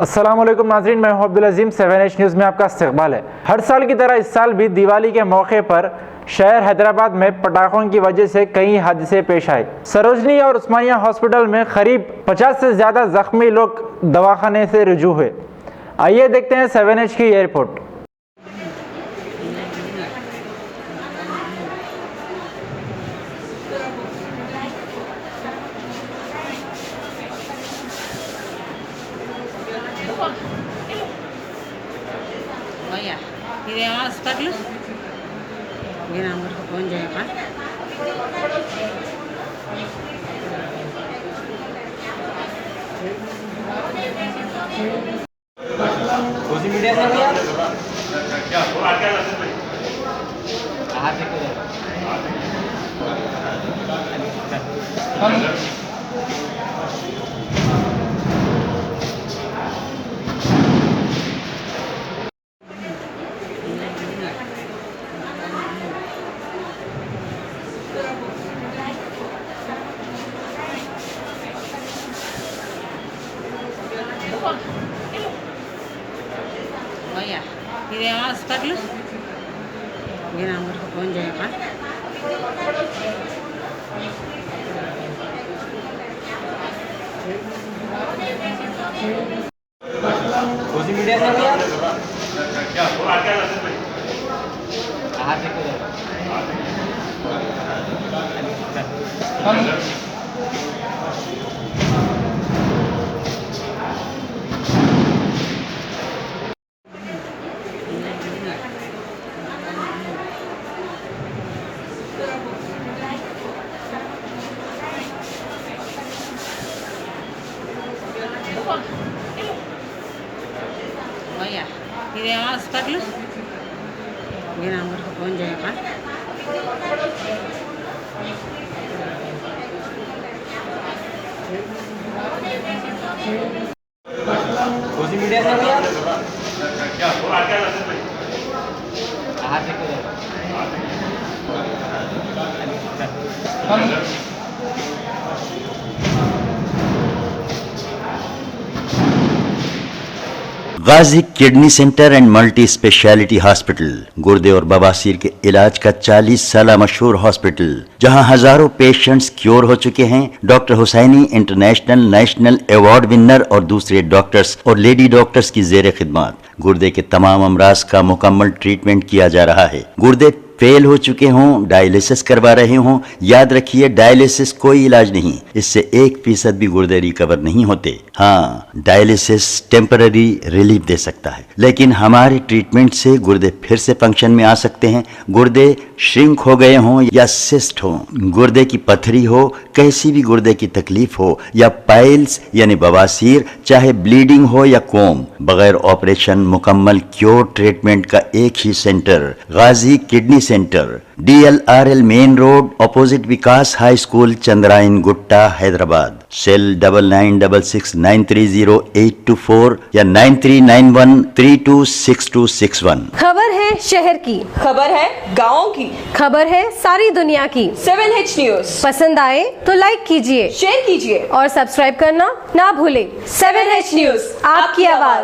अस्सलामुअलैकुम नाज़रीन, मैं हूं अब्दुल अजीम। 7H न्यूज़ में आपका इस्तकबाल है। हर साल की तरह इस साल भी दिवाली के मौके पर शहर हैदराबाद में पटाखों की वजह से कई हादसे पेश आए। सरोजनी और उस्मानिया हॉस्पिटल में करीब 50 से ज़्यादा जख्मी लोग दवाखाने से रुजू हुए। आइए देखते हैं 7H की ये रिपोर्ट। भैया ఇది హాస్పిటల్ మీ నంబర్కి ఫోన్ చేయమ్మా. सोशल मीडिया से भैया क्या और आगे आ सकते हैं हां देखो భయ్యా ఇది హాస్పిటల్ మీ నంబర్కి ఫోన్ చేయమ్మా. सोशल मीडिया से भैया क्या और आगे आ सकते हैं हां देखो భయ్యా ఇది హాస్పిటల్ మీ నంబర్కి ఫోన్ చేయమ్మా. सोशल मीडिया से भैया क्या और आगे आ सकते हैं हां देखो Ghazi kidney centre and multi speciality hospital गुर्दे और बवासीर के इलाज का 40 साल मशहूर हॉस्पिटल, जहां हजारों पेशेंट्स क्योर हो चुके हैं। Doctor Husaini international national award winner और दूसरे डॉक्टर्स और लेडी डॉक्टर्स की जेर खिदमत गुर्दे के तमाम अमराज का मुकम्मल ट्रीटमेंट किया जा रहा है। गुर्दे फेल हो चुके हों, डायलिसिस करवा रहे हों, याद रखिए डायलिसिस कोई इलाज नहीं, इससे 1% भी गुर्दे रिकवर नहीं होते। हाँ, डायलिसिस टेम्पररी रिलीफ दे सकता है, लेकिन हमारे ट्रीटमेंट से गुर्दे फिर से फंक्शन में आ सकते हैं। गुर्दे श्रिंक हो गए हों या सिस्ट हो, गुर्दे की पथरी हो, कैसी भी गुर्दे की तकलीफ हो या पाइल्स यानी बवासीर, चाहे ब्लीडिंग हो या कोम, बगैर ऑपरेशन मुकम्मल क्योर ट्रीटमेंट का एक ही centre, Ghazi kidney centre, DLRL main road opposite Vikas high school, Chandrayan Gutta, Hyderabad. Cell 9966930824 या 9391326261। खबर है शहर की, खबर है गाँव की, खबर है सारी दुनिया की। 7H न्यूज पसंद आए तो लाइक कीजिए, शेयर कीजिए और सब्सक्राइब करना ना भूले। 7H न्यूज, आपकी आवाज।